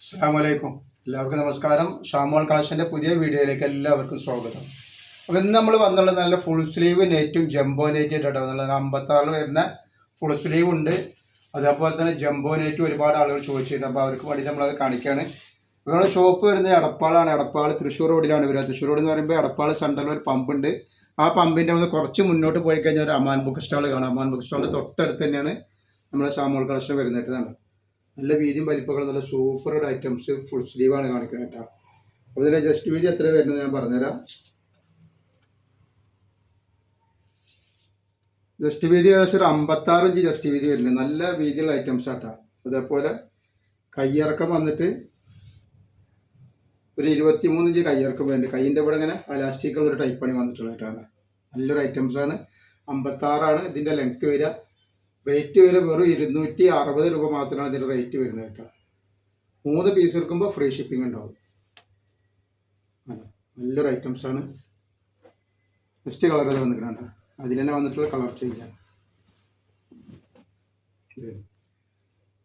അസ്സലാമലൈക്കും. എല്ലാവർക്കും നമസ്കാരം. ഷാമോൾ കളക്ഷൻ്റെ പുതിയ വീഡിയോയിലേക്ക് എല്ലാവർക്കും സ്വാഗതം. അപ്പോൾ ഇന്ന് നമ്മൾ വന്നുള്ളത് നല്ല ഫുൾ സ്ലീവ് നെറ്റും ജംബോ നെറ്റും ആയിട്ടാണ് വന്നുള്ളത്. 56 വരുന്ന ഫുൾ സ്ലീവ് ഉണ്ട്, അതേപോലെ തന്നെ ജംബോ നെറ്റും ഒരുപാട് ആളുകൾ ചോദിച്ചിട്ടുണ്ട്. അപ്പോൾ അവർക്ക് വേണ്ടിയിട്ട് നമ്മളത് കാണിക്കുകയാണ്. അപ്പോൾ നമ്മുടെ ഷോപ്പ് വരുന്നത് എടപ്പാളാണ്. എടപ്പാൾ തൃശ്ശൂർ റോഡിലാണ് വരിക. തൃശ്ശൂർ റോഡ് എന്ന് പറയുമ്പോൾ എടപ്പാൾ സെൻറ്ററിൽ ഒരു പമ്പുണ്ട്. ആ പമ്പിൻ്റെ ഒന്ന് കുറച്ച് മുന്നോട്ട് പോയി കഴിഞ്ഞാൽ ഒരു അമാൻ ബുക്ക് സ്റ്റാൾ കാണാം. അമാൻ ബുക്ക് സ്റ്റാളിൻ്റെ തൊട്ടടുത്ത് തന്നെയാണ് നമ്മുടെ ഷാമോൾ കളക്ഷൻ വരുന്നത്. നല്ല വീതിയും വലിപ്പങ്ങളും നല്ല സൂപ്പർ ഐറ്റംസ് ഫുൾ സ്ലീവാണ് കാണിക്കുന്നത് കേട്ടോ. അപ്പോൾ ഇതിലെ ജസ്റ്റ് വീതി എത്ര വരുന്നത് ഞാൻ പറഞ്ഞുതരാം. ജസ്റ്റ് വീതി ഏകദേശം ഒരു 56 ഇഞ്ച് ജസ്റ്റ് വീതി വരുന്നത്. നല്ല വീതിയുള്ള ഐറ്റംസ് ആട്ടോ. അതേപോലെ കയ്യിറക്കം വന്നിട്ട് ഒരു 23 ഇഞ്ച് കയ്യിറക്കം വരുന്നുണ്ട്. കയ്യിൻ്റെ ഇവിടെ ഇങ്ങനെ അലാസ്റ്റിക്കുള്ള ഒരു ടൈപ്പാണ് വന്നിട്ടുള്ളത് കേട്ടോ. നല്ലൊരു ഐറ്റംസാണ്. 56 ഇതിൻ്റെ ലെങ്ത്ത് വരിക. റേറ്റ് വരെ വെറും 260 രൂപ മാത്രമാണ് ഇതിൻ്റെ റേറ്റ് വരുന്നത് കേട്ടോ. 3 പീസ് എടുക്കുമ്പോൾ ഫ്രീ ഷിപ്പിംഗ് ഉണ്ടാവും. നല്ലൊരു ഐറ്റംസാണ്. നെക്സ്റ്റ് കളർ അത് വന്നിട്ടുണ്ട്. അതിൽ തന്നെ വന്നിട്ടുള്ള കളർ ചേഞ്ചാണ്.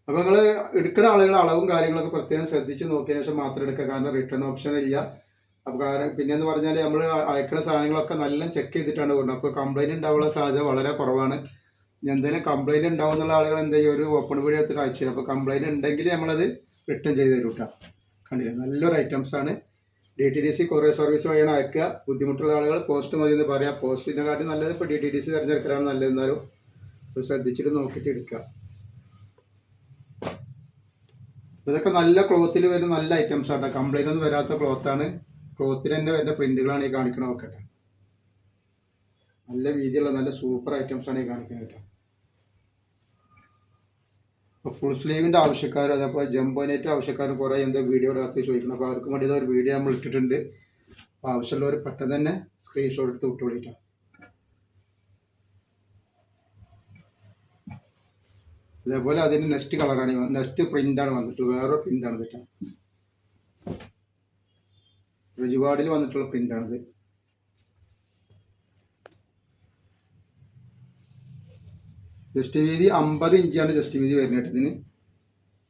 അപ്പോൾ നിങ്ങൾ എടുക്കുന്ന ആളുകൾ അളവും കാര്യങ്ങളൊക്കെ പ്രത്യേകം ശ്രദ്ധിച്ച് നോക്കിയതിന് ശേഷം മാത്രം എടുക്കുക. കാരണം റിട്ടേൺ ഓപ്ഷൻ ഇല്ല. അപ്പോൾ കാരണം പിന്നെയെന്ന് പറഞ്ഞാൽ നമ്മൾ അയക്കുന്ന സാധനങ്ങളൊക്കെ നല്ല ചെക്ക് ചെയ്തിട്ടാണ് കൊണ്ടുപോകുന്നത്. അപ്പോൾ കംപ്ലൈൻറ്റ് ഉണ്ടാവാനുള്ള സാധ്യത വളരെ കുറവാണ്. എന്തെങ്കിലും കംപ്ലൈൻറ്റ് ഉണ്ടാവും എന്നുള്ള ആളുകൾ എന്ത് ചെയ്യും, ഒരു ഓപ്പൺ വീഡിയോ എടുത്തിട്ട് അയച്ചു തരും. അപ്പോൾ കംപ്ലൈൻറ്റ് ഉണ്ടെങ്കിൽ നമ്മളത് റിട്ടേൺ ചെയ്ത് തരും കേട്ടോ. കണ്ടില്ല, നല്ലൊരു ഐറ്റംസാണ്. DTDC കൊറിയർ സർവീസ് വഴിയാണ് അയക്കുക. ബുദ്ധിമുട്ടുള്ള ആളുകൾ പോസ്റ്റ് മതി എന്ന് പറയാം. പോസ്റ്റിനെ കാട്ടി നല്ലത് ഇപ്പോൾ DTDC തിരഞ്ഞെടുക്കലാണ് നല്ലത്. എന്നാലും ശ്രദ്ധിച്ചിട്ട് നോക്കിയിട്ട് എടുക്കുക. ഇതൊക്കെ നല്ല ക്ലോത്തിൽ വരുന്ന നല്ല ഐറ്റംസ് ആട്ടോ. കംപ്ലൈൻ്റ് ഒന്നും വരാത്ത ക്ലോത്താണ്. ക്ലോത്തിൽ തന്നെ വരുന്ന പ്രിന്റുകളാണ് ഈ കാണിക്കണ നോക്കട്ടെ. നല്ല വീതിയുള്ള നല്ല സൂപ്പർ ഐറ്റംസാണ് ഈ കാണിക്കുന്നത് കേട്ടോ. അപ്പോൾ ഫുൾ സ്ലീവിൻ്റെ ആവശ്യക്കാരും അതേപോലെ ജംബോ നെറ്റ് ആവശ്യക്കാരും കുറേ എന്താ വീഡിയോയുടെ അകത്ത് ചോദിക്കണം. അപ്പോൾ അവർക്ക് വേണ്ടി ഒരു വീഡിയോ നമ്മൾ ഇട്ടിട്ടുണ്ട്. അപ്പോൾ ആവശ്യമുള്ളവർ പെട്ടെന്ന് തന്നെ സ്ക്രീൻഷോട്ട് എടുത്ത് വിട്ടുകൊള്ളിക്കാം. അതേപോലെ അതിന് നെക്സ്റ്റ് കളറാണ്, നെക്സ്റ്റ് പ്രിൻ്റാണ് വന്നിട്ടുള്ളത്. വേറൊരു പ്രിൻ്റാണ് കേട്ടോ. റിജുവാർഡിൽ വന്നിട്ടുള്ള പ്രിൻ്റാണിത്. ജസ്റ്റ് വീതി 50 ഇഞ്ചാണ് ജസ്റ്റ് വീതി വരുന്നത് ഇതിന്.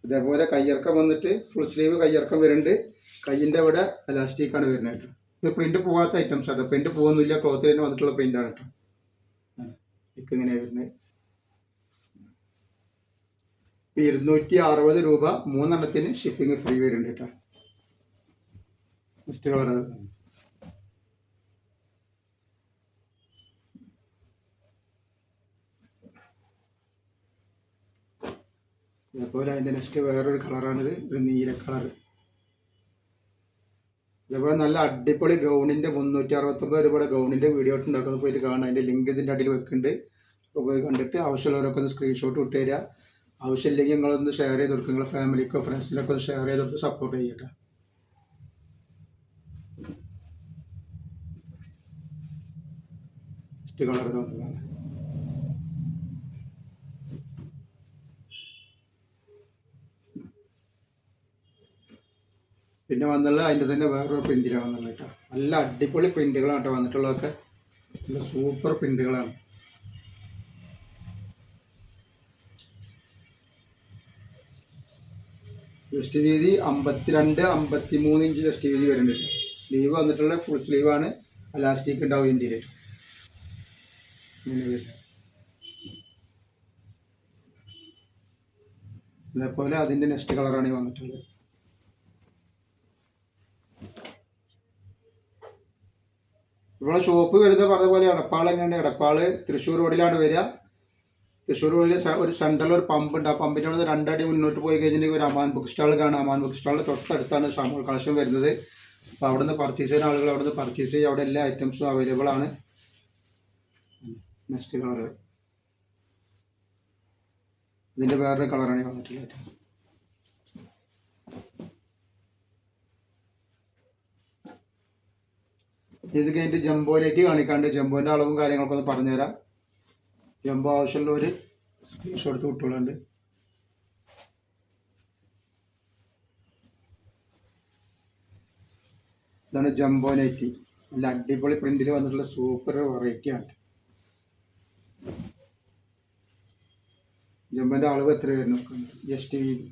അതേപോലെ കയ്യിറക്കം വന്നിട്ട് ഫുൾ സ്ലീവ് കയ്യിറക്കം വരുന്നുണ്ട്. കയ്യിൻ്റെ ഇവിടെ എലാസ്റ്റിക്കാണ് വരുന്നത് കേട്ടോ. ഇത് പ്രിന്റ് പോകാത്ത ഐറ്റംസ് ആണ്. പ്രിന്റ് പോകുന്നില്ല, ക്ലോത്തിൽ തന്നെ വന്നിട്ടുള്ള പ്രിന്റാണ് കേട്ടോ. ഇങ്ങനെ വരുന്നത് 260 രൂപ. 3 എണ്ണത്തിന് ഷിപ്പിംഗ് ഫ്രീ വരുന്നുണ്ട് കേട്ടോ. നെക്സ്റ്റ് കളർ അതേപോലെ അതിൻ്റെ നെക്സ്റ്റ് വേറൊരു കളറാണിത്, ഒരു നീല കളർ. അതേപോലെ നല്ല അടിപൊളി ഗൗണിൻ്റെ 369 രൂപയുടെ ഗൗണിൻ്റെ വീഡിയോ ഉണ്ടാക്കുന്നത് പോയിട്ട് കാണാം. അതിൻ്റെ ലിങ്ക് ഇതിൻ്റെ അടിയിൽ വെക്കുന്നുണ്ട്. അപ്പോൾ പോയി കണ്ടിട്ട് ആവശ്യമുള്ളവരൊക്കെ ഒന്ന് സ്ക്രീൻഷോട്ട് വിട്ട് തരിക. ആവശ്യമില്ലെങ്കിൽ നിങ്ങളൊന്ന് ഷെയർ ചെയ്ത് കൊടുക്കുക. നിങ്ങളുടെ ഫാമിലിക്കോ ഫ്രണ്ട്സിനൊക്കെ ഒന്ന് ഷെയർ ചെയ്ത് കൊടുത്ത് സപ്പോർട്ട് ചെയ്യട്ടെ. നെക്സ്റ്റ് കളർ തോന്നുന്നതാണ്. പിന്നെ വന്നുള്ള അതിൻ്റെ തന്നെ വേറൊരു പ്രിന്റിലാണ് വന്നുള്ളത് കേട്ടോ. നല്ല അടിപൊളി പ്രിന്റുകളാണ് കേട്ടോ വന്നിട്ടുള്ളതൊക്കെ. നല്ല സൂപ്പർ പ്രിന്റുകളാണ്. ജസ്റ്റ് വീതി 52-53 ഇഞ്ച് ജസ്റ്റ് വീതി വരുന്നുണ്ട്. സ്ലീവ് വന്നിട്ടുള്ള ഫുൾ സ്ലീവാണ്. എലാസ്റ്റിക് ഉണ്ടാവും ഇന്ത്യയിൽ. അതേപോലെ അതിൻ്റെ നെക്സ്റ്റ് കളറാണ് ഈ വന്നിട്ടുള്ളത്. ഇവിടെ ഷോപ്പ് വരുന്നത് പറഞ്ഞ പോലെ എടപ്പാൾ തന്നെയാണ്. എടപ്പാൾ തൃശ്ശൂർ റോഡിലാണ് വരിക. തൃശ്ശൂർ റോഡിൽ ഒരു സെൻട്രൽ ഒരു പമ്പ് ഉണ്ട്. ആ പമ്പിൻ്റെ അവിടെ 2 അടി മുന്നോട്ട് പോയി കഴിഞ്ഞിട്ടുണ്ടെങ്കിൽ ഒരു അമാൻ ബുക്ക് സ്റ്റാൾ കാണാം. അമാൻ ബുക്ക് സ്റ്റാളിൻ്റെ തൊട്ടടുത്താണ് ഷാമോൾ കളക്ഷൻ വരുന്നത്. അപ്പോൾ അവിടെ നിന്ന് പർച്ചേസ് ചെയ്യുന്ന ആളുകൾ അവിടെ നിന്ന് പർച്ചേസ് ചെയ്യുക. അവിടെ എല്ലാ ഐറ്റംസും അവൈലബിൾ ആണ്. നെക്സ്റ്റ് കളർ ഇതിൻ്റെ വേറൊരു കളറാണ് വന്നിട്ടുള്ളത്. ഇത് കഴിഞ്ഞിട്ട് ജംബോയിലേക്ക് കാണിക്കാണ്ട് ജംബോൻ്റെ അളവും കാര്യങ്ങളൊക്കെ ഒന്ന് പറഞ്ഞുതരാം. ജംബോ ആവശ്യമുള്ളവർ സ്ക്രീൻഷോട്ട് എടുത്ത് വിട്ടുകളുണ്ട്. ഇതാണ് ജംബോ നൈറ്റി. നല്ല അടിപൊളി പ്രിന്റിൽ വന്നിട്ടുള്ള സൂപ്പർ വെറൈറ്റിയാണ്. ജംബോൻ്റെ അളവ് എത്ര വരുന്നു? ജസ്റ്റ് വീതി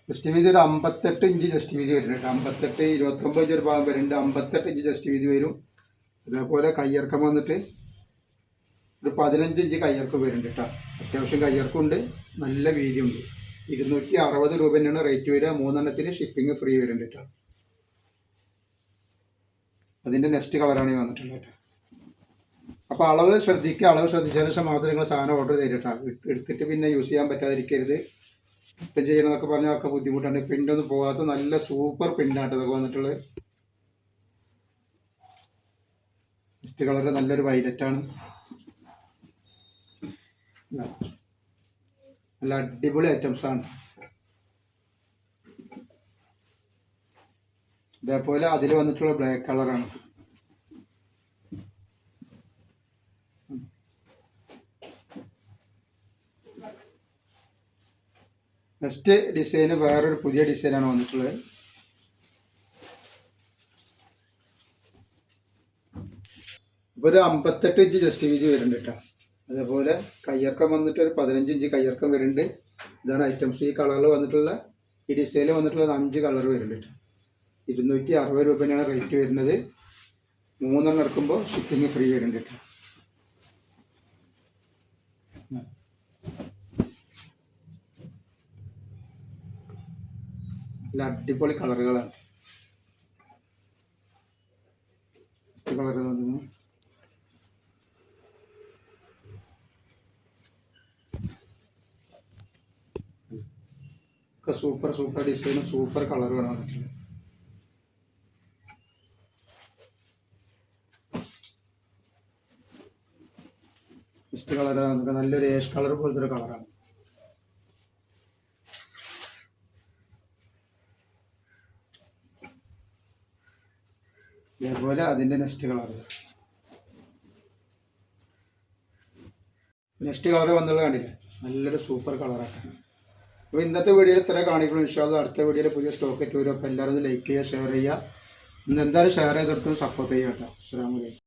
ജസ്റ്റ് വീതി ഒരു 58 ഇഞ്ച് ജസ്റ്റ് വീതി വരുന്നുണ്ട്. 58, 29 ഇഞ്ച് ഒരു ഭാഗം വരുന്നുണ്ട്. 58 ഇഞ്ച് ജസ്റ്റ് വീതി വരും. അതേപോലെ കയ്യിറക്കം വന്നിട്ട് ഒരു 15 ഇഞ്ച് കയ്യിറക്കം വരുന്നുണ്ട് കേട്ടോ. അത്യാവശ്യം കയ്യിറക്കമുണ്ട്, നല്ല വീതിയുണ്ട്. 260 രൂപ തന്നെയാണ് റേറ്റ് വരിക. 3 ഷിപ്പിംഗ് ഫ്രീ വരുന്നുണ്ട് കേട്ടോ. അതിൻ്റെ നെക്സ്റ്റ് കളറാണ് ഈ വന്നിട്ടുള്ളത് കേട്ടോ. അപ്പോൾ അളവ് ശ്രദ്ധിക്കുക. അളവ് ശ്രദ്ധിച്ചതിന് ശേഷം മാത്രം നിങ്ങൾ സാധനം ഓർഡർ ചെയ്തിട്ടാ. എടുത്തിട്ട് പിന്നെ യൂസ് ചെയ്യാൻ പറ്റാതിരിക്കരുത്. റിട്ടേൺ ചെയ്യണമെന്നൊക്കെ പറഞ്ഞാൽ ഒക്കെ ബുദ്ധിമുട്ടാണ്. പ്രിൻ്റൊന്നും പോകാത്ത നല്ല സൂപ്പർ പ്രിൻ്റാണ് ഇതൊക്കെ വന്നിട്ടുള്ളത്. നെക്സ്റ്റ് കളർ നല്ലൊരു വൈലറ്റാണ്. നല്ല അടിപൊളി ഐറ്റംസ് ആണ്. ഇതേപോലെ അതിൽ വന്നിട്ടുള്ള ബ്ലാക്ക് കളറാണ്. നെക്സ്റ്റ് ഡിസൈന് വേറൊരു പുതിയ ഡിസൈനാണ് വന്നിട്ടുള്ളത്. ഇപ്പോൾ ഒരു 58 ഇഞ്ച് ജസ്റ്റ് വീതി വരുന്നുണ്ട് കേട്ടോ. അതേപോലെ കയ്യിറക്കം വന്നിട്ട് ഒരു 15 ഇഞ്ച് കയ്യിറക്കം വരുന്നുണ്ട്. ഇതാണ് ഐറ്റംസ്. ഈ കളറിൽ വന്നിട്ടുള്ള ഈ ഡിസൈനിൽ വന്നിട്ടുള്ളത് 5 കളർ വരുന്നുണ്ട് കേട്ടോ. 260 രൂപ തന്നെയാണ് റേറ്റ് വരുന്നത്. 3 എടുക്കുമ്പോൾ ഷിപ്പിംഗ് ഫ്രീ വരുന്നുണ്ട് കേട്ടോ. നല്ല അടിപൊളി കളറുകളാണ്. കളർ വന്നു ഒക്കെ സൂപ്പർ സൂപ്പർ ഡിസൈനും സൂപ്പർ കളറുമാണ് വന്നിട്ടുള്ളത്. നെക്സ്റ്റ് കളർ നമുക്ക് നല്ലൊരു ഏഷ് കളർ പോലത്തെ ഒരു കളറാണ്. അതേപോലെ അതിൻ്റെ നെക്സ്റ്റ് കളർ വന്നുള്ള കണ്ടില്ലേ, നല്ലൊരു സൂപ്പർ കളറാണ്. അപ്പോൾ ഇന്നത്തെ വീഡിയോയിൽ ഇത്ര കാണിക്കണം. ഇൻഷാ അല്ലാഹ് അടുത്ത വീഡിയോയിൽ പുതിയ സ്റ്റോക്ക് എത്തി വരും. അപ്പോൾ എല്ലാവരും ലൈക്ക് ചെയ്യുക, ഷെയർ ചെയ്യുക. ഇന്ന് എന്തായാലും ഷെയർ ചെയ്തെടുത്തും സപ്പോർട്ട് ചെയ്യുക കേട്ടോ. അസ്സലാമു അലൈക്കും.